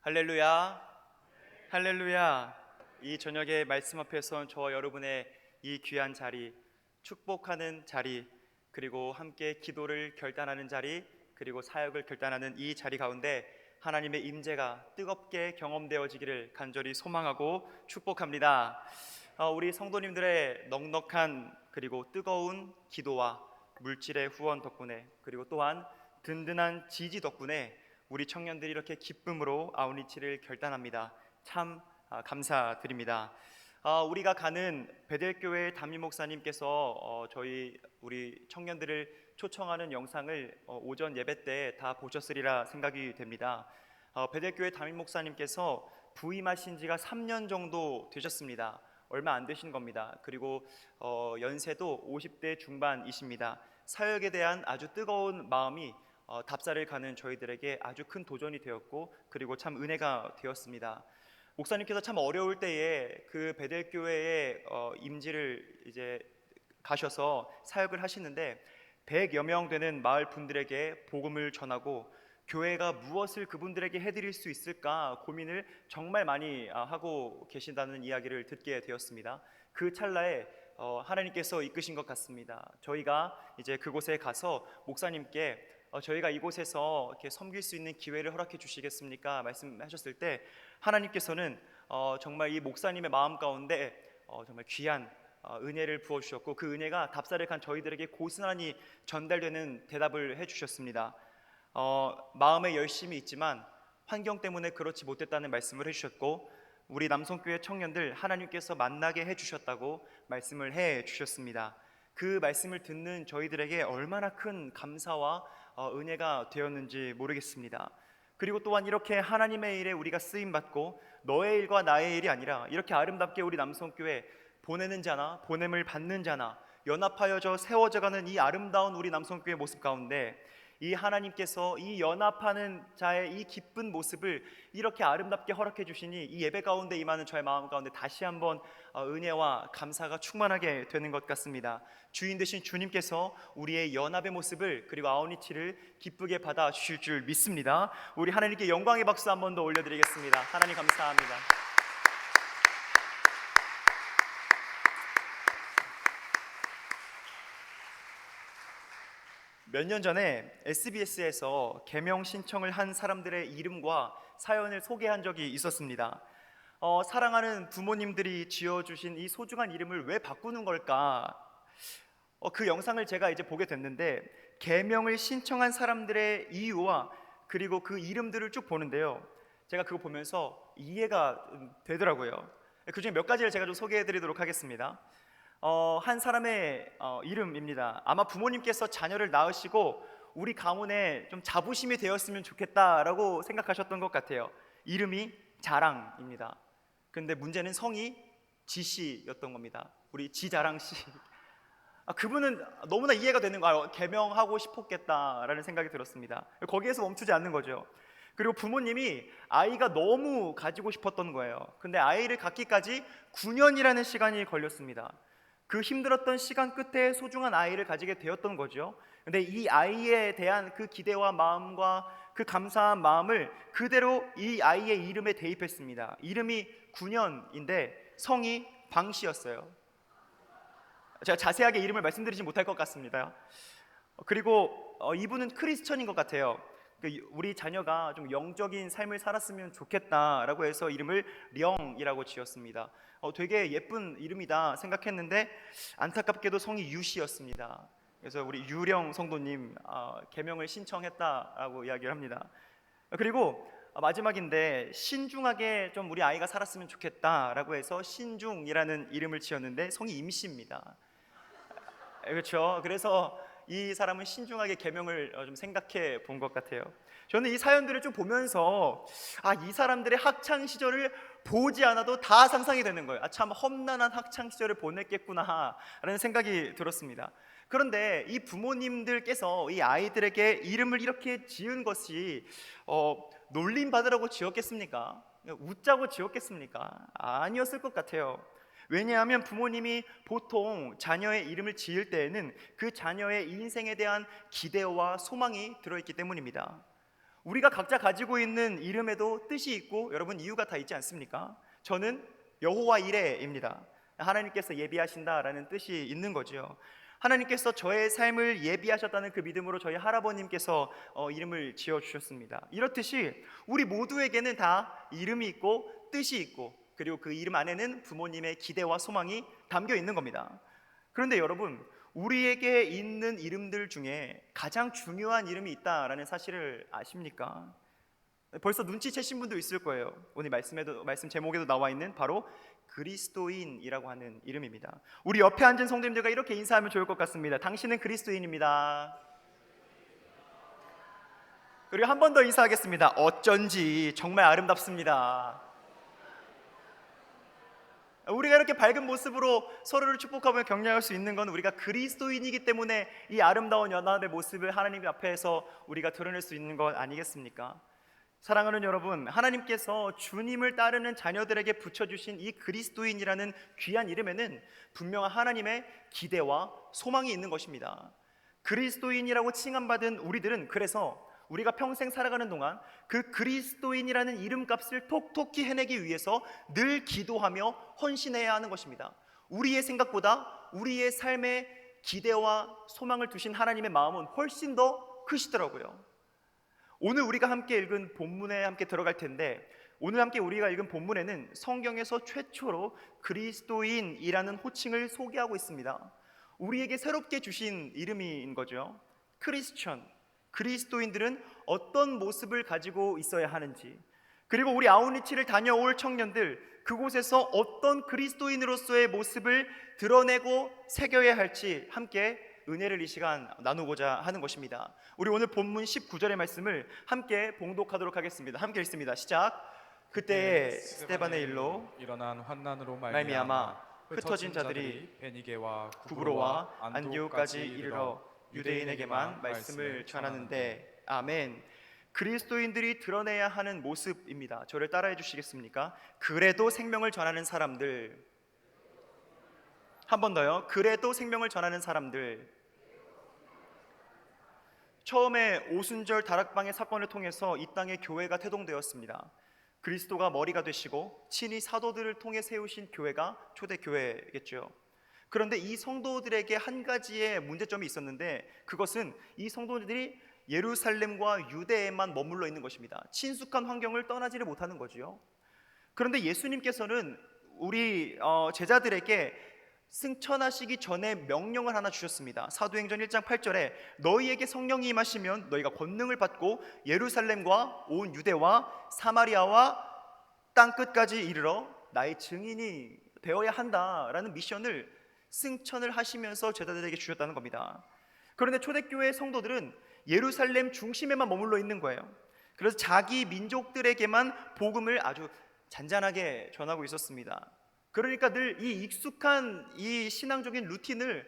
할렐루야, 할렐루야. 이 저녁의 말씀 앞에선 저와 여러분의 이 귀한 자리, 축복하는 자리, 그리고 함께 기도를 결단하는 자리, 그리고 사역을 결단하는 이 자리 가운데 하나님의 임재가 뜨겁게 경험되어지기를 간절히 소망하고 축복합니다. 우리 성도님들의 넉넉한 그리고 뜨거운 기도와 물질의 후원 덕분에, 그리고 또한 든든한 지지 덕분에 우리 청년들이 이렇게 기쁨으로 아웃리치를 결단합니다. 참 감사드립니다. 우리가 가는 베델교회 담임 목사님께서 우리 청년들을 초청하는 영상을 오전 예배 때 다 보셨으리라 생각이 됩니다. 베델교회 담임 목사님께서 부임하신 지가 3년 정도 되셨습니다. 얼마 안 되신 겁니다. 그리고 연세도 50대 중반이십니다. 사역에 대한 아주 뜨거운 마음이 답사를 가는 저희들에게 아주 큰 도전이 되었고, 그리고 참 은혜가 되었습니다. 목사님께서 참 어려울 때에 그 베델교회에 임지를 이제 가셔서 사역을 하시는데 100여 명 되는 마을 분들에게 복음을 전하고 교회가 무엇을 그분들에게 해드릴 수 있을까 고민을 정말 많이 하고 계신다는 이야기를 듣게 되었습니다. 그 찰나에 하나님께서 이끄신 것 같습니다. 저희가 이제 그곳에 가서 목사님께 저희가 이곳에서 이렇게 섬길 수 있는 기회를 허락해 주시겠습니까? 말씀하셨을 때 하나님께서는 정말 이 목사님의 마음 가운데 정말 귀한 은혜를 부어주셨고, 그 은혜가 답사를 간 저희들에게 고스란히 전달되는 대답을 해주셨습니다. 마음에 열심이 있지만 환경 때문에 그렇지 못했다는 말씀을 해주셨고, 우리 남성교회 청년들 하나님께서 만나게 해주셨다고 말씀을 해주셨습니다. 그 말씀을 듣는 저희들에게 얼마나 큰 감사와 은혜가 되었는지 모르겠습니다. 그리고 또한 이렇게 하나님의 일에 우리가 쓰임받고 너의 일과 나의 일이 아니라 이렇게 아름답게 우리 남성교회 보내는 자나 보냄을 받는 자나 연합하여져 세워져가는 이 아름다운 우리 남성교회 모습 가운데 이 하나님께서 이 연합하는 자의 이 기쁜 모습을 이렇게 아름답게 허락해 주시니 이 예배 가운데 임하는 저의 마음 가운데 다시 한번 은혜와 감사가 충만하게 되는 것 같습니다. 주인 되신 주님께서 우리의 연합의 모습을 그리고 아웃리치를 기쁘게 받아 주실 줄 믿습니다. 우리 하나님께 영광의 박수 한 번 더 올려드리겠습니다. 하나님 감사합니다. 몇 년 전에 SBS에서 개명 신청을 한 사람들의 이름과 사연을 소개한 적이 있었습니다. 사랑하는 부모님들이 지어주신 이 소중한 이름을 왜 바꾸는 걸까? 그 영상을 제가 이제 보게 됐는데 개명을 신청한 사람들의 이유와 그리고 그 이름들을 쭉 보는데요, 제가 그거 보면서 이해가 되더라고요. 그 중에 몇 가지를 제가 좀 소개해 드리도록 하겠습니다. 한 사람의 이름입니다. 아마 부모님께서 자녀를 낳으시고 우리 가문에 좀 자부심이 되었으면 좋겠다라고 생각하셨던 것 같아요. 이름이 자랑입니다. 그런데 문제는 성이 지씨였던 겁니다. 우리 지자랑씨. 그분은 너무나 이해가 되는 거예요. 개명하고 싶었겠다라는 생각이 들었습니다. 거기에서 멈추지 않는 거죠. 그리고 부모님이 아이가 너무 가지고 싶었던 거예요. 근데 아이를 갖기까지 9년이라는 시간이 걸렸습니다. 그 힘들었던 시간 끝에 소중한 아이를 가지게 되었던 거죠. 근데 이 아이에 대한 그 기대와 마음과 그 감사한 마음을 그대로 이 아이의 이름에 대입했습니다. 이름이 9년인데 성이 방씨였어요. 제가 자세하게 이름을 말씀드리지 못할 것 같습니다. 그리고 이분은 크리스천인 것 같아요. 우리 자녀가 좀 영적인 삶을 살았으면 좋겠다라고 해서 이름을 령이라고 지었습니다. 되게 예쁜 이름이다 생각했는데 안타깝게도 성이 유씨였습니다. 그래서 우리 유령 성도님 개명을 신청했다라고 이야기를 합니다. 그리고 마지막인데 신중하게 좀 우리 아이가 살았으면 좋겠다라고 해서 신중이라는 이름을 지었는데 성이 임씨입니다. 그렇죠. 그래서 이 사람은 신중하게 계명을 좀 생각해 본 것 같아요. 저는 이 사연들을 좀 보면서 이 사람들의 학창 시절을 보지 않아도 다 상상이 되는 거예요. 참 험난한 학창 시절을 보냈겠구나 라는 생각이 들었습니다. 그런데 이 부모님들께서 이 아이들에게 이름을 이렇게 지은 것이 놀림 받으라고 지었겠습니까? 웃자고 지었겠습니까? 아니었을 것 같아요. 왜냐하면 부모님이 보통 자녀의 이름을 지을 때에는 그 자녀의 인생에 대한 기대와 소망이 들어있기 때문입니다. 우리가 각자 가지고 있는 이름에도 뜻이 있고 여러분 이유가 다 있지 않습니까? 저는 여호와 이레입니다. 하나님께서 예비하신다라는 뜻이 있는 거죠. 하나님께서 저의 삶을 예비하셨다는 그 믿음으로 저희 할아버님께서 이름을 지어주셨습니다. 이렇듯이 우리 모두에게는 다 이름이 있고 뜻이 있고, 그리고 그 이름 안에는 부모님의 기대와 소망이 담겨 있는 겁니다. 그런데 여러분, 우리에게 있는 이름들 중에 가장 중요한 이름이 있다라는 사실을 아십니까? 벌써 눈치채신 분도 있을 거예요. 오늘 말씀 제목에도 나와 있는 바로 그리스도인이라고 하는 이름입니다. 우리 옆에 앉은 성도님들과 이렇게 인사하면 좋을 것 같습니다. 당신은 그리스도인입니다. 그리고 한 번 더 인사하겠습니다. 어쩐지 정말 아름답습니다. 우리가 이렇게 밝은 모습으로 서로를 축복하며 격려할 수 있는 건 우리가 그리스도인이기 때문에 이 아름다운 연합의 모습을 하나님 앞에서 우리가 드러낼 수 있는 것 아니겠습니까? 사랑하는 여러분, 하나님께서 주님을 따르는 자녀들에게 붙여주신 이 그리스도인이라는 귀한 이름에는 분명한 하나님의 기대와 소망이 있는 것입니다. 그리스도인이라고 칭함받은 우리들은 그래서 우리가 평생 살아가는 동안 그 그리스도인이라는 이름값을 톡톡히 해내기 위해서 늘 기도하며 헌신해야 하는 것입니다. 우리의 생각보다 우리의 삶에 기대와 소망을 두신 하나님의 마음은 훨씬 더 크시더라고요. 오늘 우리가 함께 읽은 본문에 함께 들어갈 텐데, 오늘 함께 우리가 읽은 본문에는 성경에서 최초로 그리스도인이라는 호칭을 소개하고 있습니다. 우리에게 새롭게 주신 이름인 거죠. 크리스천, 그리스도인들은 어떤 모습을 가지고 있어야 하는지, 그리고 우리 아웃리치를 다녀올 청년들, 그곳에서 어떤 그리스도인으로서의 모습을 드러내고 새겨야 할지 함께 은혜를 이 시간 나누고자 하는 것입니다. 우리 오늘 본문 19절의 말씀을 함께 봉독하도록 하겠습니다. 함께 읽습니다. 시작. 그때 스데반의 일로 일어난 환난으로 말미암아 흩어진 자들이 베니게와 구브로와 안디옥까지 이르러 유대인에게만 말씀을 전하는데. 아멘. 그리스도인들이 드러내야 하는 모습입니다. 저를 따라해 주시겠습니까? 그래도 생명을 전하는 사람들. 한 번 더요. 그래도 생명을 전하는 사람들. 처음에 오순절 다락방의 사건을 통해서 이 땅에 교회가 태동되었습니다. 그리스도가 머리가 되시고 친히 사도들을 통해 세우신 교회가 초대교회겠죠. 그런데 이 성도들에게 한 가지의 문제점이 있었는데, 그것은 이 성도들이 예루살렘과 유대에만 머물러 있는 것입니다. 친숙한 환경을 떠나지를 못하는 거지요. 그런데 예수님께서는 우리 제자들에게 승천하시기 전에 명령을 하나 주셨습니다. 사도행전 1장 8절에 너희에게 성령이 임하시면 너희가 권능을 받고 예루살렘과 온 유대와 사마리아와 땅끝까지 이르러 나의 증인이 되어야 한다라는 미션을 승천을 하시면서 제자들에게 주셨다는 겁니다. 그런데 초대교회 성도들은 예루살렘 중심에만 머물러 있는 거예요. 그래서 자기 민족들에게만 복음을 아주 잔잔하게 전하고 있었습니다. 그러니까 늘 이 익숙한 이 신앙적인 루틴을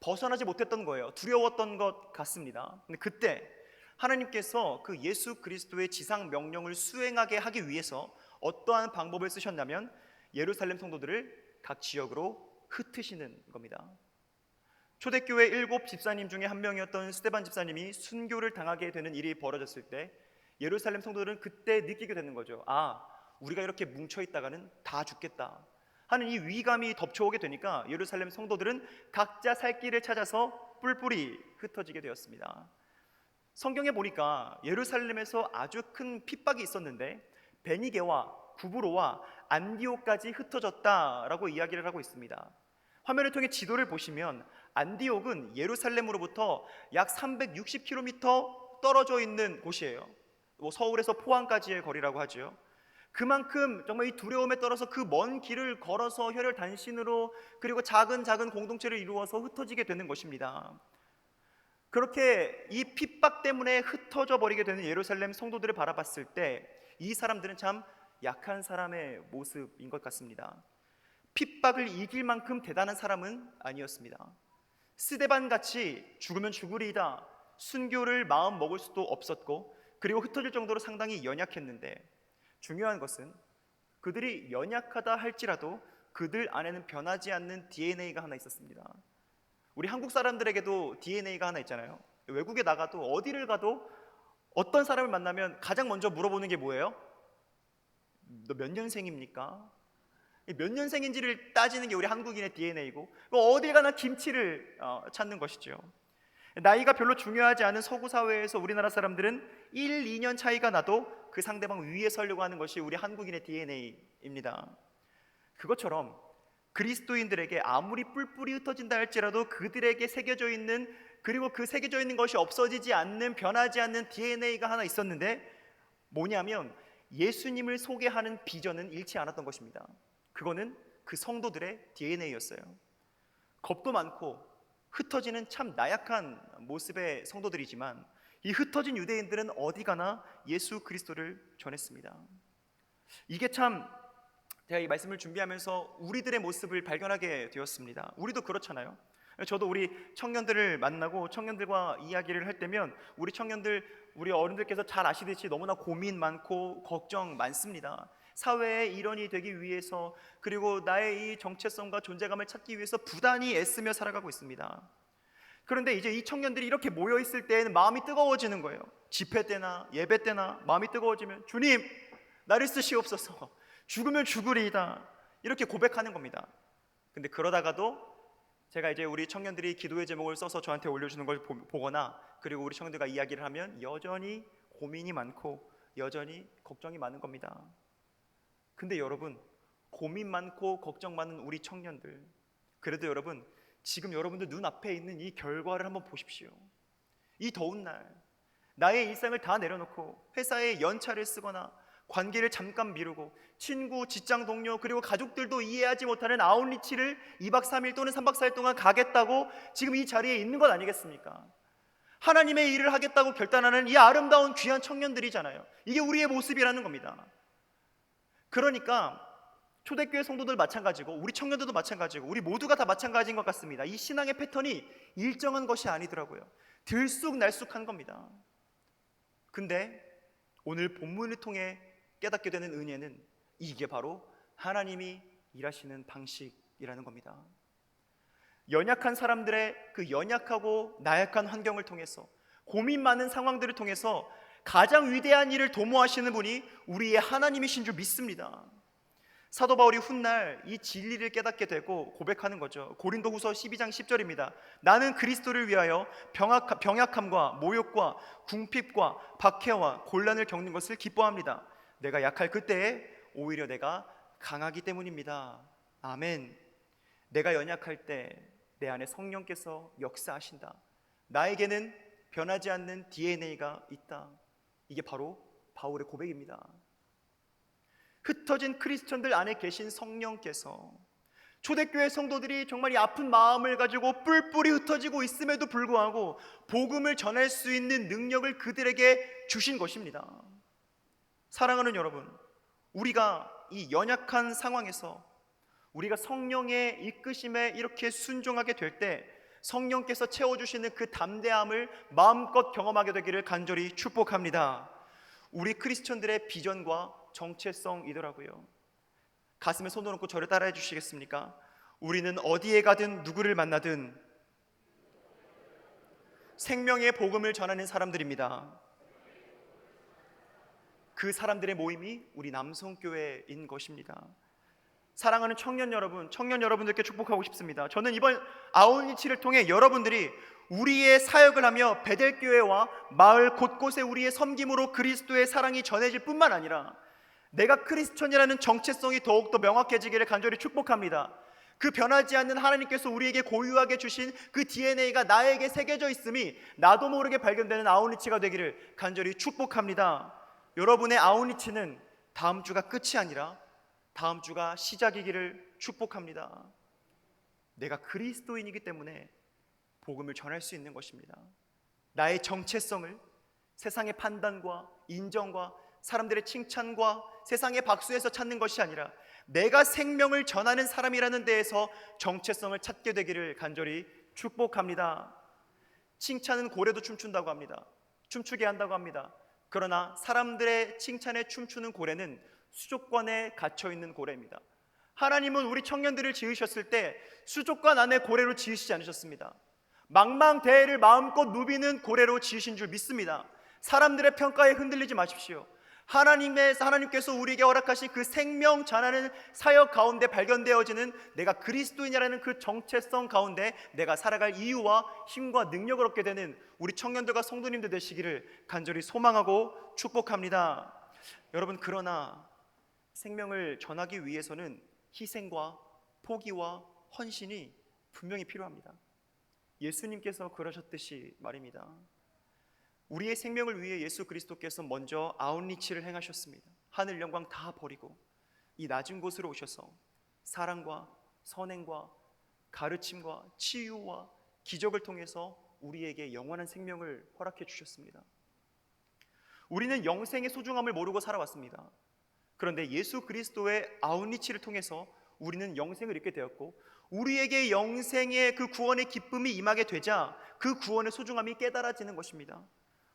벗어나지 못했던 거예요. 두려웠던 것 같습니다. 근데 그때 하나님께서 그 예수 그리스도의 지상 명령을 수행하게 하기 위해서 어떠한 방법을 쓰셨냐면 예루살렘 성도들을 각 지역으로 흩으시는 겁니다. 초대교회 7 집사님 중에 한 명이었던 스데반 집사님이 순교를 당하게 되는 일이 벌어졌을 때 예루살렘 성도들은 그때 느끼게 되는 거죠. 아, 우리가 이렇게 뭉쳐있다가는 다 죽겠다 하는 이 위감이 덮쳐오게 되니까 예루살렘 성도들은 각자 살 길을 찾아서 뿔뿔이 흩어지게 되었습니다. 성경에 보니까 예루살렘에서 아주 큰 핍박이 있었는데 베니게와 구브로와 안디옥까지 흩어졌다라고 이야기를 하고 있습니다. 화면을 통해 지도를 보시면 안디옥은 예루살렘으로부터 약 360km 떨어져 있는 곳이에요. 서울에서 포항까지의 거리라고 하죠. 그만큼 정말 이 두려움에 떨어서 그 먼 길을 걸어서 혈혈단신으로 그리고 작은 공동체를 이루어서 흩어지게 되는 것입니다. 그렇게 이 핍박 때문에 흩어져 버리게 되는 예루살렘 성도들을 바라봤을 때 이 사람들은 참 약한 사람의 모습인 것 같습니다. 핍박을 이길 만큼 대단한 사람은 아니었습니다. 스데반같이 죽으면 죽으리이다 순교를 마음 먹을 수도 없었고, 그리고 흩어질 정도로 상당히 연약했는데, 중요한 것은 그들이 연약하다 할지라도 그들 안에는 변하지 않는 DNA가 하나 있었습니다. 우리 한국 사람들에게도 DNA가 하나 있잖아요. 외국에 나가도 어디를 가도 어떤 사람을 만나면 가장 먼저 물어보는 게 뭐예요? 너 몇 년생입니까? 몇 년생인지를 따지는 게 우리 한국인의 DNA고, 어딜 가나 김치를 찾는 것이죠. 나이가 별로 중요하지 않은 서구 사회에서 우리나라 사람들은 1, 2년 차이가 나도 그 상대방 위에 서려고 하는 것이 우리 한국인의 DNA입니다. 그것처럼 그리스도인들에게 아무리 뿔뿔이 흩어진다 할지라도 그들에게 새겨져 있는, 그리고 그 새겨져 있는 것이 없어지지 않는, 변하지 않는 DNA가 하나 있었는데, 뭐냐면 예수님을 소개하는 비전은 잃지 않았던 것입니다. 그거는 그 성도들의 DNA였어요. 겁도 많고 흩어지는 참 나약한 모습의 성도들이지만, 이 흩어진 유대인들은 어디 가나 예수 그리스도를 전했습니다. 이게 참, 제가 이 말씀을 준비하면서 우리들의 모습을 발견하게 되었습니다. 우리도 그렇잖아요. 저도 우리 청년들을 만나고 청년들과 이야기를 할 때면, 우리 청년들, 우리 어른들께서 잘 아시듯이 너무나 고민 많고 걱정 많습니다. 사회의 일원이 되기 위해서, 그리고 나의 이 정체성과 존재감을 찾기 위해서 부단히 애쓰며 살아가고 있습니다. 그런데 이제 이 청년들이 이렇게 모여 있을 때에는 마음이 뜨거워지는 거예요. 집회 때나 예배 때나 마음이 뜨거워지면, 주님 나를 쓰시옵소서, 죽으면 죽으리이다, 이렇게 고백하는 겁니다. 근데 그러다가도 제가 이제 우리 청년들이 기도의 제목을 써서 저한테 올려주는 걸 보거나, 그리고 우리 청년들과 이야기를 하면 여전히 고민이 많고 여전히 걱정이 많은 겁니다. 근데 여러분, 고민 많고 걱정 많은 우리 청년들, 그래도 여러분, 지금 여러분들 눈앞에 있는 이 결과를 한번 보십시오. 이 더운 날 나의 일상을 다 내려놓고 회사에 연차를 쓰거나 관계를 잠깐 미루고 친구, 직장 동료, 그리고 가족들도 이해하지 못하는 아웃리치를 2박 3일 또는 3박 4일 동안 가겠다고 지금 이 자리에 있는 것 아니겠습니까? 하나님의 일을 하겠다고 결단하는 이 아름다운 귀한 청년들이잖아요. 이게 우리의 모습이라는 겁니다. 그러니까 초대교회 성도들 마찬가지고 우리 청년들도 마찬가지고 우리 모두가 다 마찬가지인 것 같습니다. 이 신앙의 패턴이 일정한 것이 아니더라고요. 들쑥날쑥한 겁니다. 근데 오늘 본문을 통해 깨닫게 되는 은혜는 이게 바로 하나님이 일하시는 방식이라는 겁니다. 연약한 사람들의 그 연약하고 나약한 환경을 통해서, 고민 많은 상황들을 통해서 가장 위대한 일을 도모하시는 분이 우리의 하나님이신 줄 믿습니다. 사도 바울이 훗날 이 진리를 깨닫게 되고 고백하는 거죠. 고린도후서 12장 10절입니다. 나는 그리스도를 위하여 병약함과 모욕과 궁핍과 박해와 곤란을 겪는 것을 기뻐합니다. 내가 약할 그때에 오히려 내가 강하기 때문입니다. 아멘. 내가 연약할 때 내 안에 성령께서 역사하신다. 나에게는 변하지 않는 DNA가 있다. 이게 바로 바울의 고백입니다. 흩어진 크리스천들 안에 계신 성령께서, 초대교회 성도들이 정말 이 아픈 마음을 가지고 뿔뿔이 흩어지고 있음에도 불구하고 복음을 전할 수 있는 능력을 그들에게 주신 것입니다. 사랑하는 여러분, 우리가 이 연약한 상황에서 우리가 성령의 이끄심에 이렇게 순종하게 될 때 성령께서 채워주시는 그 담대함을 마음껏 경험하게 되기를 간절히 축복합니다. 우리 크리스천들의 비전과 정체성이더라고요. 가슴에 손을 얹고 저를 따라해 주시겠습니까? 우리는 어디에 가든 누구를 만나든 생명의 복음을 전하는 사람들입니다. 그 사람들의 모임이 우리 남성교회인 것입니다. 사랑하는 청년 여러분, 청년 여러분들께 축복하고 싶습니다. 저는 이번 아웃리치를 통해 여러분들이 우리의 사역을 하며 베델교회와 마을 곳곳에 우리의 섬김으로 그리스도의 사랑이 전해질 뿐만 아니라 내가 크리스천이라는 정체성이 더욱더 명확해지기를 간절히 축복합니다. 그 변하지 않는 하나님께서 우리에게 고유하게 주신 그 DNA가 나에게 새겨져 있음이 나도 모르게 발견되는 아웃리치가 되기를 간절히 축복합니다. 여러분의 아웃리치는 다음 주가 끝이 아니라 다음 주가 시작이기를 축복합니다. 내가 그리스도인이기 때문에 복음을 전할 수 있는 것입니다. 나의 정체성을 세상의 판단과 인정과 사람들의 칭찬과 세상의 박수에서 찾는 것이 아니라 내가 생명을 전하는 사람이라는 데에서 정체성을 찾게 되기를 간절히 축복합니다. 칭찬은 고래도 춤춘다고 합니다. 춤추게 한다고 합니다. 그러나 사람들의 칭찬에 춤추는 고래는 수족관에 갇혀있는 고래입니다. 하나님은 우리 청년들을 지으셨을 때 수족관 안에 고래로 지으시지 않으셨습니다. 망망대해를 마음껏 누비는 고래로 지으신 줄 믿습니다. 사람들의 평가에 흔들리지 마십시오. 하나님께서 우리에게 허락하신 그 생명 전하는 사역 가운데 발견되어지는 내가 그리스도인이라는 그 정체성 가운데 내가 살아갈 이유와 힘과 능력을 얻게 되는 우리 청년들과 성도님들 되시기를 간절히 소망하고 축복합니다. 여러분, 그러나 생명을 전하기 위해서는 희생과 포기와 헌신이 분명히 필요합니다. 예수님께서 그러셨듯이 말입니다. 우리의 생명을 위해 예수 그리스도께서 먼저 아웃리치를 행하셨습니다. 하늘 영광 다 버리고 이 낮은 곳으로 오셔서 사랑과 선행과 가르침과 치유와 기적을 통해서 우리에게 영원한 생명을 허락해 주셨습니다. 우리는 영생의 소중함을 모르고 살아왔습니다. 그런데 예수 그리스도의 아웃리치를 통해서 우리는 영생을 얻게 되었고, 우리에게 영생의 그 구원의 기쁨이 임하게 되자 그 구원의 소중함이 깨달아지는 것입니다.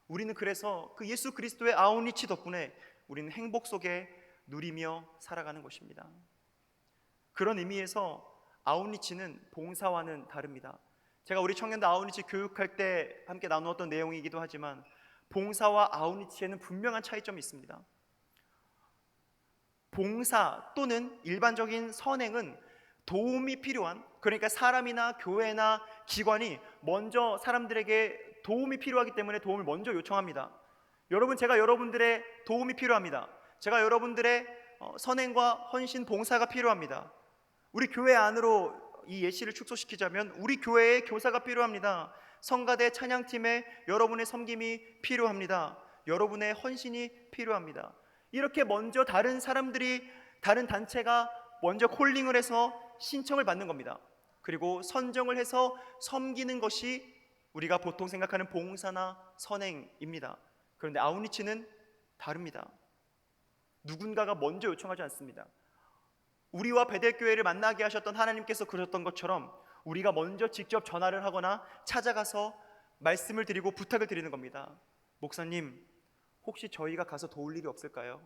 우리는 그래서 그 예수 그리스도의 아웃리치 덕분에 우리는 행복 속에 누리며 살아가는 것입니다. 그런 의미에서 아웃리치는 봉사와는 다릅니다. 제가 우리 청년들 아웃리치 교육할 때 함께 나누었던 내용이기도 하지만 봉사와 아웃리치에는 분명한 차이점이 있습니다. 봉사 또는 일반적인 선행은 도움이 필요한, 그러니까 사람이나 교회나 기관이 먼저 사람들에게 도움이 필요하기 때문에 도움을 먼저 요청합니다. 여러분, 제가 여러분들의 도움이 필요합니다. 제가 여러분들의 선행과 헌신, 봉사가 필요합니다. 우리 교회 안으로 이 예시를 축소시키자면 우리 교회에 교사가 필요합니다. 성가대 찬양팀에 여러분의 섬김이 필요합니다. 여러분의 헌신이 필요합니다. 이렇게 먼저 다른 사람들이, 다른 단체가 먼저 콜링을 해서 신청을 받는 겁니다. 그리고 선정을 해서 섬기는 것이 우리가 보통 생각하는 봉사나 선행입니다. 그런데 아웃리치는 다릅니다. 누군가가 먼저 요청하지 않습니다. 우리와 베델교회를 만나게 하셨던 하나님께서 그러셨던 것처럼 우리가 먼저 직접 전화를 하거나 찾아가서 말씀을 드리고 부탁을 드리는 겁니다. 목사님, 혹시 저희가 가서 도울 일이 없을까요?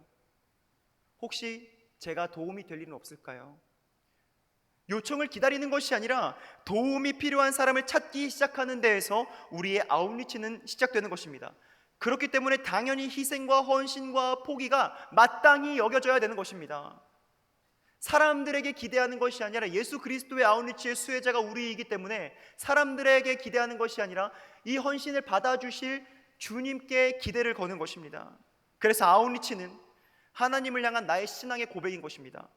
혹시 제가 도움이 될 일은 없을까요? 요청을 기다리는 것이 아니라 도움이 필요한 사람을 찾기 시작하는 데에서 우리의 아웃리치는 시작되는 것입니다. 그렇기 때문에 당연히 희생과 헌신과 포기가 마땅히 여겨져야 되는 것입니다. 사람들에게 기대하는 것이 아니라 예수 그리스도의 아웃리치의 수혜자가 우리이기 때문에 사람들에게 기대하는 것이 아니라 이 헌신을 받아주실 주님께 기대를 거는 것입니다. 그래서 아웃리치는 하나님을 향한 나의 신앙의 고백인 것입니다.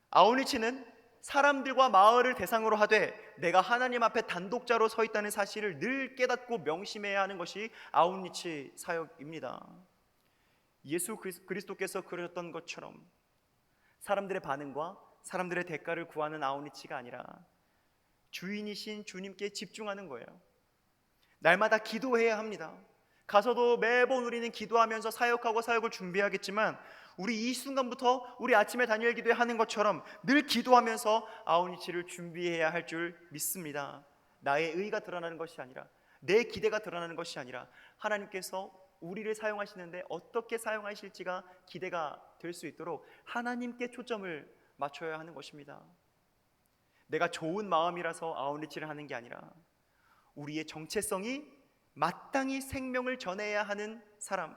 아웃리치는 사람들과 마을을 대상으로 하되 내가 하나님 앞에 단독자로 서 있다는 사실을 늘 깨닫고 명심해야 하는 것이 아웃리치 사역입니다. 예수 그리스도께서 그러셨던 것처럼 사람들의 반응과 사람들의 대가를 구하는 아웃리치가 아니라 주인이신 주님께 집중하는 거예요. 날마다 기도해야 합니다. 가서도 매번 우리는 기도하면서 사역하고 사역을 준비하겠지만 우리 이 순간부터 우리 아침에 다니엘 기도회 하는 것처럼 늘 기도하면서 아웃리치를 준비해야 할 줄 믿습니다. 나의 의가 드러나는 것이 아니라, 내 기대가 드러나는 것이 아니라 하나님께서 우리를 사용하시는데 어떻게 사용하실지가 기대가 될 수 있도록 하나님께 초점을 맞춰야 하는 것입니다. 내가 좋은 마음이라서 아웃리치를 하는 게 아니라 우리의 정체성이 마땅히 생명을 전해야 하는 사람,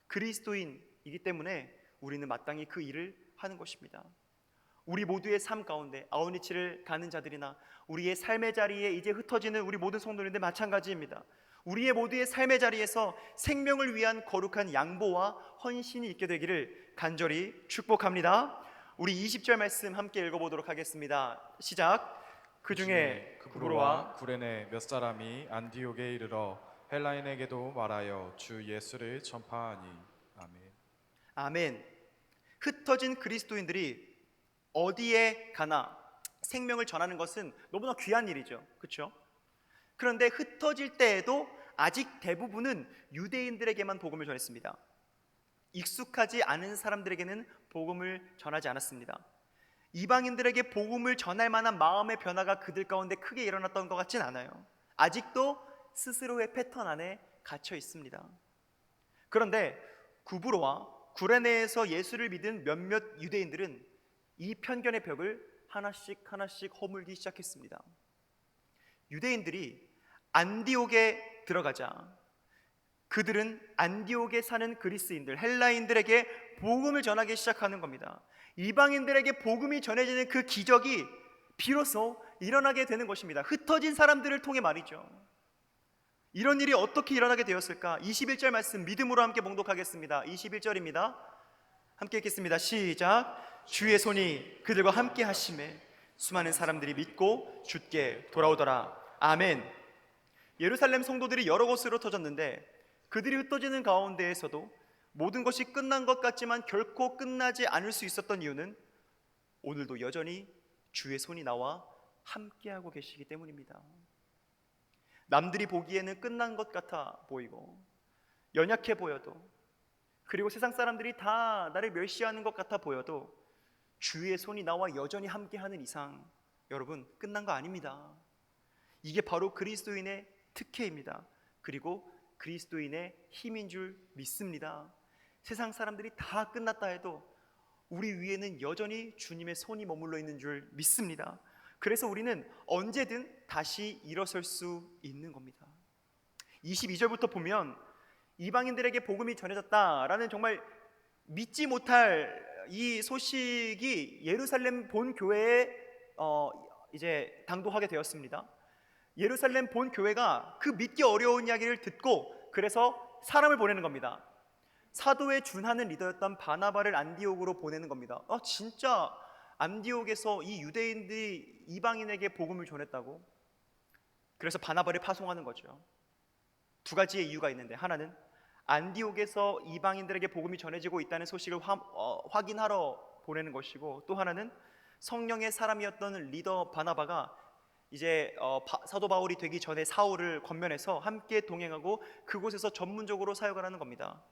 그리스도인이기 때문에 우리는 마땅히 그 일을 하는 것입니다. 우리 모두의 삶 가운데 아웃리치를 가는 자들이나 우리의 삶의 자리에 이제 흩어지는 우리 모든 성도님들 마찬가지입니다. 우리의 모두의 삶의 자리에서 생명을 위한 거룩한 양보와 헌신이 있게 되기를 간절히 축복합니다. 우리 20절 말씀 함께 읽어보도록 하겠습니다. 시작. 그 중에 구브로와 구레네 몇 사람이 안디옥에 이르러 헬라인에게도 말하여 주 예수를 전파하니. 아멘. 아멘. 흩어진 그리스도인들이 어디에 가나 생명을 전하는 것은 너무나 귀한 일이죠. 그렇죠? 그런데 흩어질 때에도 아직 대부분은 유대인들에게만 복음을 전했습니다. 익숙하지 않은 사람들에게는 복음을 전하지 않았습니다. 이방인들에게 복음을 전할 만한 마음의 변화가 그들 가운데 크게 일어났던 것 같진 않아요. 아직도 스스로의 패턴 안에 갇혀 있습니다. 그런데 구브로와 구레네에서 예수를 믿은 몇몇 유대인들은 이 편견의 벽을 하나씩 허물기 시작했습니다. 유대인들이 안디옥에 들어가자 그들은 안디옥에 사는 그리스인들, 헬라인들에게 복음을 전하기 시작하는 겁니다. 이방인들에게 복음이 전해지는 그 기적이 비로소 일어나게 되는 것입니다. 흩어진 사람들을 통해 말이죠. 이런 일이 어떻게 일어나게 되었을까? 21절 말씀 믿음으로 함께 봉독하겠습니다. 21절입니다. 함께 읽겠습니다. 시작. 주의 손이 그들과 함께 하심에 수많은 사람들이 믿고 주께 돌아오더라. 아멘. 예루살렘 성도들이 여러 곳으로 터졌는데 그들이 흩어지는 가운데에서도 모든 것이 끝난 것 같지만 결코 끝나지 않을 수 있었던 이유는 오늘도 여전히 주의 손이 나와 함께하고 계시기 때문입니다. 남들이 보기에는 끝난 것 같아 보이고 연약해 보여도, 그리고 세상 사람들이 다 나를 멸시하는 것 같아 보여도 주의 손이 나와 여전히 함께하는 이상 여러분 끝난 거 아닙니다. 이게 바로 그리스도인의 특혜입니다. 그리고 그리스도인의 힘인 줄 믿습니다. 세상 사람들이 다 끝났다 해도 우리 위에는 여전히 주님의 손이 머물러 있는 줄 믿습니다. 그래서 우리는 언제든 다시 일어설 수 있는 겁니다. 22절부터 보면 이방인들에게 복음이 전해졌다라는 정말 믿지 못할 이 소식이 예루살렘 본 교회에 이제 당도하게 되었습니다. 예루살렘 본 교회가 그 믿기 어려운 이야기를 듣고 그래서 사람을 보내는 겁니다. 사도에 준하는 리더였던 바나바를 안디옥으로 보내는 겁니다. 진짜 안디옥에서 이 유대인들이 이방인에게 복음을 전했다고? 그래서 바나바를 파송하는 거죠. 두 가지의 이유가 있는데, 하나는 안디옥에서 이방인들에게 복음이 전해지고 있다는 소식을 확인하러 보내는 것이고, 또 하나는 성령의 사람이었던 리더 바나바가 이제 사도 바울이 되기 전에 사울을 권면해서 함께 동행하고 그곳에서 전문적으로 사역을 하는 겁니다.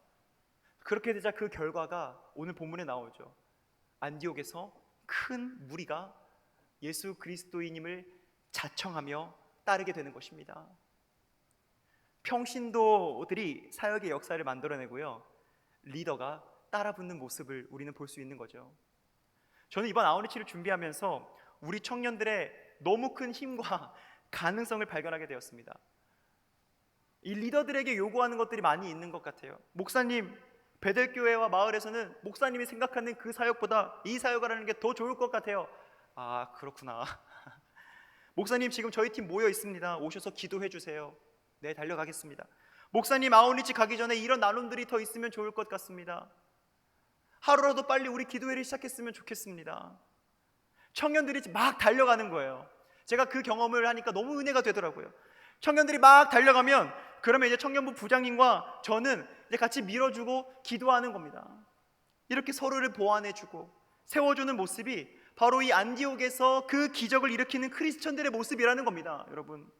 그렇게 되자 그 결과가 오늘 본문에 나오죠. 안디옥에서 큰 무리가 예수 그리스도인임을 자청하며 따르게 되는 것입니다. 평신도들이 사역의 역사를 만들어내고요, 리더가 따라붙는 모습을 우리는 볼 수 있는 거죠. 저는 이번 아우리치를 준비하면서 우리 청년들의 너무 큰 힘과 가능성을 발견하게 되었습니다. 이 리더들에게 요구하는 것들이 많이 있는 것 같아요. 목사님, 베델교회와 마을에서는 목사님이 생각하는 그 사역보다 이 사역을 하는 게 더 좋을 것 같아요. 아, 그렇구나. 목사님, 지금 저희 팀 모여 있습니다. 오셔서 기도해 주세요. 네, 달려가겠습니다. 목사님, 아웃리치 가기 전에 이런 나눔들이 더 있으면 좋을 것 같습니다. 하루라도 빨리 우리 기도회를 시작했으면 좋겠습니다. 청년들이 막 달려가는 거예요. 제가 그 경험을 하니까 너무 은혜가 되더라고요. 청년들이 막 달려가면 그러면 이제 청년부 부장님과 저는 이제 같이 밀어주고 기도하는 겁니다. 이렇게 서로를 보완해주고 세워주는 모습이 바로 이 안디옥에서 그 기적을 일으키는 크리스천들의 모습이라는 겁니다. 여러분,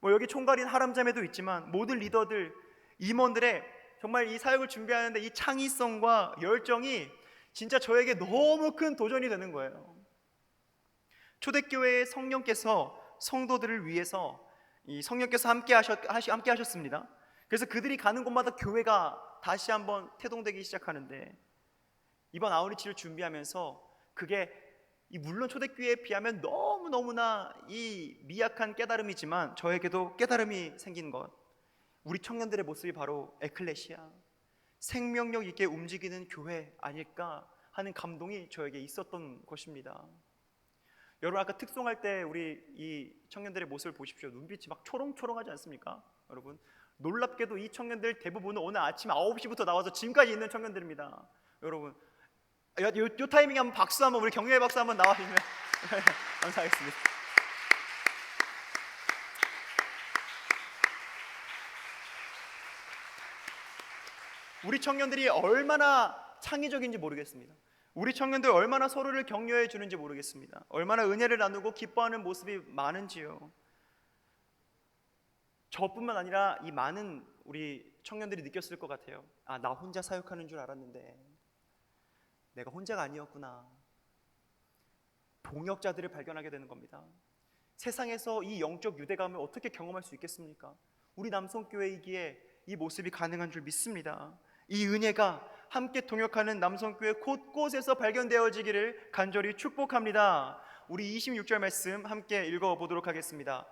여기 총괄인 하람자매도 있지만 모든 리더들, 임원들의 정말 이 사역을 준비하는데 이 창의성과 열정이 진짜 저에게 너무 큰 도전이 되는 거예요. 초대교회의 성령께서 성도들을 위해서 이 성령께서 함께 하셨습니다. 그래서 그들이 가는 곳마다 교회가 다시 한번 태동되기 시작하는데, 이번 아우리치를 준비하면서 그게 물론 초대교회에 비하면 너무나 이 미약한 깨달음이지만 저에게도 깨달음이 생긴 것, 우리 청년들의 모습이 바로 에클레시아, 생명력 있게 움직이는 교회 아닐까 하는 감동이 저에게 있었던 것입니다. 여러분, 아까 특송할 때 우리 이 청년들의 모습을 보십시오. 눈빛이 막 초롱초롱하지 않습니까? 여러분, 놀랍게도 이 청년들 대부분은 오늘 아침 9시부터 나와서 지금까지 있는 청년들입니다. 여러분, 요 타이밍에 한번 박수 한번, 우리 격려의 박수 한번 나와주시면 감사하겠습니다. 우리 청년들이 얼마나 창의적인지 모르겠습니다. 우리 청년들 얼마나 서로를 격려해 주는지 모르겠습니다. 얼마나 은혜를 나누고 기뻐하는 모습이 많은지요. 저뿐만 아니라 이 많은 우리 청년들이 느꼈을 것 같아요. 아, 나 혼자 사역하는 줄 알았는데 내가 혼자가 아니었구나. 동역자들을 발견하게 되는 겁니다. 세상에서 이 영적 유대감을 어떻게 경험할 수 있겠습니까? 우리 남성교회이기에 이 모습이 가능한 줄 믿습니다. 이 은혜가 함께 동역하는 남성교회 곳곳에서 발견되어지기를 간절히 축복합니다. 우리 26절 말씀 함께 읽어보도록 하겠습니다.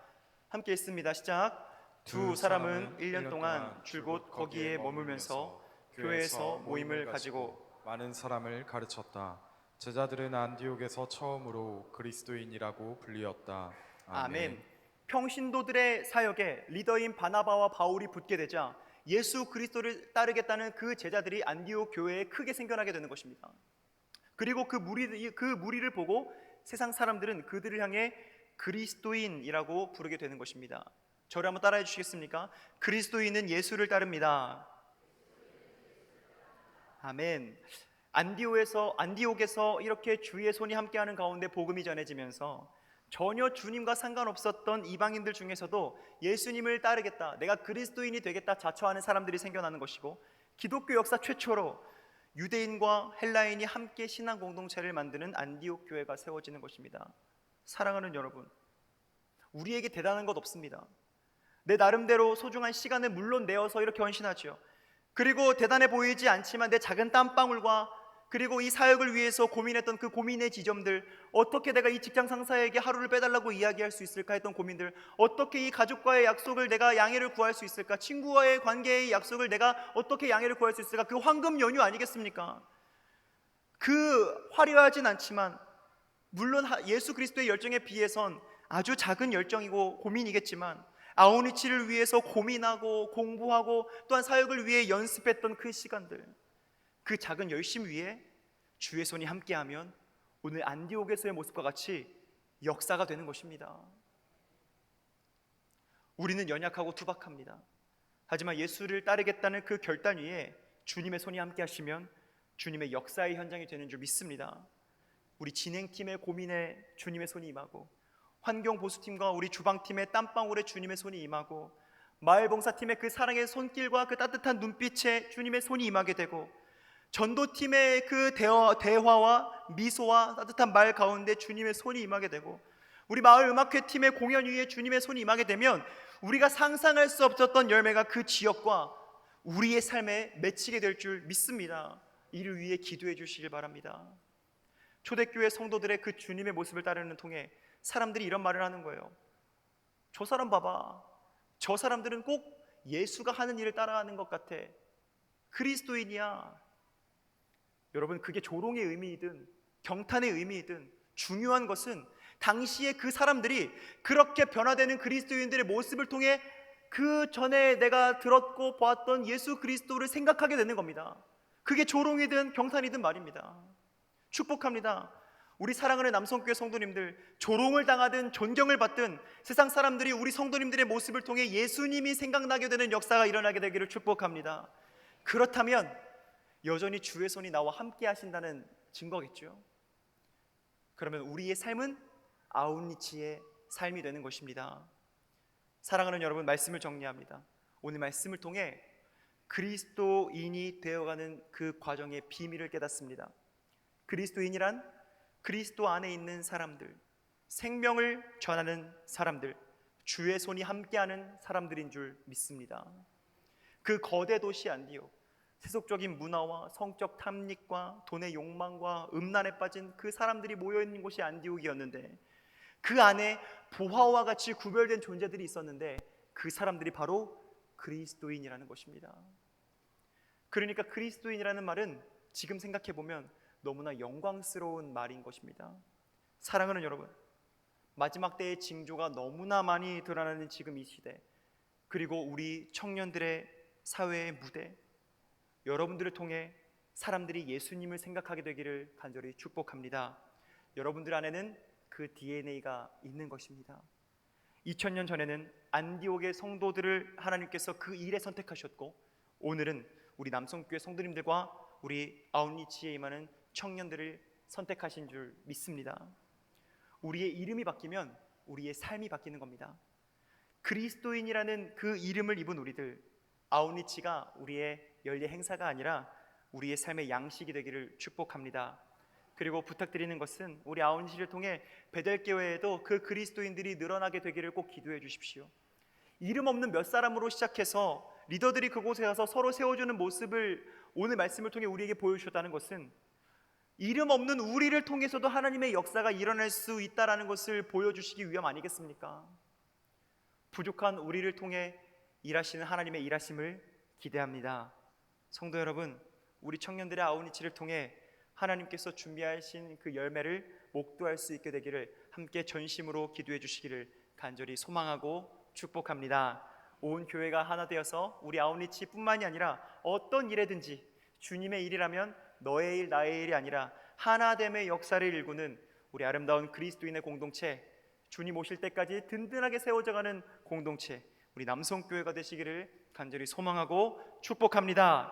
함께 읽습니다. 시작. 두 사람은 1년 동안 줄곧 거기에 머물면서 교회에서 모임을 가지고 많은 사람을 가르쳤다. 제자들은 안디옥에서 처음으로 그리스도인이라고 불리었다. 아멘. 평신도들의 사역에 리더인 바나바와 바울이 붙게 되자 예수 그리스도를 따르겠다는 그 제자들이 안디옥 교회에 크게 생겨나게 되는 것입니다. 그리고 그 무리를 보고 세상 사람들은 그들을 향해 그리스도인이라고 부르게 되는 것입니다. 저를 한번 따라해 주시겠습니까? 그리스도인은 예수를 따릅니다. 아멘. 안디옥에서 이렇게 주의 손이 함께하는 가운데 복음이 전해지면서 전혀 주님과 상관없었던 이방인들 중에서도 예수님을 따르겠다, 내가 그리스도인이 되겠다 자처하는 사람들이 생겨나는 것이고, 기독교 역사 최초로 유대인과 헬라인이 함께 신앙 공동체를 만드는 안디옥 교회가 세워지는 것입니다. 사랑하는 여러분, 우리에게 대단한 것 없습니다. 내 나름대로 소중한 시간을 물론 내어서 이렇게 헌신하죠. 그리고 대단해 보이지 않지만 내 작은 땀방울과 그리고 이 사역을 위해서 고민했던 그 고민의 지점들, 어떻게 내가 이 직장 상사에게 하루를 빼달라고 이야기할 수 있을까 했던 고민들, 어떻게 이 가족과의 약속을 내가 양해를 구할 수 있을까, 친구와의 관계의 약속을 내가 어떻게 양해를 구할 수 있을까, 그 황금 연휴 아니겠습니까? 그 화려하진 않지만 물론 예수 그리스도의 열정에 비해선 아주 작은 열정이고 고민이겠지만, 아우니치를 위해서 고민하고 공부하고 또한 사역을 위해 연습했던 그 시간들, 그 작은 열심 위에 주의 손이 함께하면 오늘 안디옥에서의 모습과 같이 역사가 되는 것입니다. 우리는 연약하고 투박합니다. 하지만 예수를 따르겠다는 그 결단 위에 주님의 손이 함께하시면 주님의 역사의 현장이 되는 줄 믿습니다. 우리 진행팀의 고민에 주님의 손이 임하고, 환경보수팀과 우리 주방팀의 땀방울에 주님의 손이 임하고, 마을봉사팀의 그 사랑의 손길과 그 따뜻한 눈빛에 주님의 손이 임하게 되고, 전도팀의 그 대화와 미소와 따뜻한 말 가운데 주님의 손이 임하게 되고, 우리 마을음악회팀의 공연 위에 주님의 손이 임하게 되면 우리가 상상할 수 없었던 열매가 그 지역과 우리의 삶에 맺히게 될 줄 믿습니다. 이를 위해 기도해 주시길 바랍니다. 초대교회 성도들의 그 주님의 모습을 따르는 통해 사람들이 이런 말을 하는 거예요. 저 사람 봐봐, 저 사람들은 꼭 예수가 하는 일을 따라하는 것 같아. 그리스도인이야. 여러분, 그게 조롱의 의미이든 경탄의 의미이든 중요한 것은 당시에 그 사람들이 그렇게 변화되는 그리스도인들의 모습을 통해 그 전에 내가 들었고 보았던 예수 그리스도를 생각하게 되는 겁니다. 그게 조롱이든 경탄이든 말입니다. 축복합니다. 우리 사랑하는 남성교회 성도님들, 조롱을 당하든 존경을 받든 세상 사람들이 우리 성도님들의 모습을 통해 예수님이 생각나게 되는 역사가 일어나게 되기를 축복합니다. 그렇다면 여전히 주의 손이 나와 함께 하신다는 증거겠죠. 그러면 우리의 삶은 아웃리치의 삶이 되는 것입니다. 사랑하는 여러분, 말씀을 정리합니다. 오늘 말씀을 통해 그리스도인이 되어가는 그 과정의 비밀을 깨닫습니다. 그리스도인이란 그리스도 안에 있는 사람들, 생명을 전하는 사람들, 주의 손이 함께하는 사람들인 줄 믿습니다. 그 거대 도시 안디옥, 세속적인 문화와 성적 탐닉과 돈의 욕망과 음란에 빠진 그 사람들이 모여있는 곳이 안디옥이었는데, 그 안에 보화와 같이 구별된 존재들이 있었는데 그 사람들이 바로 그리스도인이라는 것입니다. 그러니까 그리스도인이라는 말은 지금 생각해보면 너무나 영광스러운 말인 것입니다. 사랑하는 여러분, 마지막 때의 징조가 너무나 많이 드러나는 지금 이 시대, 그리고 우리 청년들의 사회의 무대, 여러분들을 통해 사람들이 예수님을 생각하게 되기를 간절히 축복합니다. 여러분들 안에는 그 DNA가 있는 것입니다. 2000년 전에는 안디옥의 성도들을 하나님께서 그 일에 선택하셨고, 오늘은 우리 남성교회 성도님들과 우리 아웃리치에 임하는 청년들을 선택하신 줄 믿습니다. 우리의 이름이 바뀌면 우리의 삶이 바뀌는 겁니다. 그리스도인이라는 그 이름을 입은 우리들, 아웃리치가 우리의 연례 행사가 아니라 우리의 삶의 양식이 되기를 축복합니다. 그리고 부탁드리는 것은 우리 아웃리치를 통해 베델교회에도 그 그리스도인들이 늘어나게 되기를 꼭 기도해 주십시오. 이름 없는 몇 사람으로 시작해서 리더들이 그곳에 가서 서로 세워주는 모습을 오늘 말씀을 통해 우리에게 보여주셨다는 것은 이름 없는 우리를 통해서도 하나님의 역사가 일어날 수 있다는 것을 보여주시기 위함 아니겠습니까? 부족한 우리를 통해 일하시는 하나님의 일하심을 기대합니다. 성도 여러분, 우리 청년들의 아웃리치를 통해 하나님께서 준비하신 그 열매를 목도할 수 있게 되기를 함께 전심으로 기도해 주시기를 간절히 소망하고 축복합니다. 온 교회가 하나 되어서 우리 아웃리치 뿐만이 아니라 어떤 일에든지 주님의 일이라면 너의 일 나의 일이 아니라 하나됨의 역사를 일구는 우리 아름다운 그리스도인의 공동체, 주님 오실 때까지 든든하게 세워져가는 공동체, 우리 남성교회가 되시기를 간절히 소망하고 축복합니다.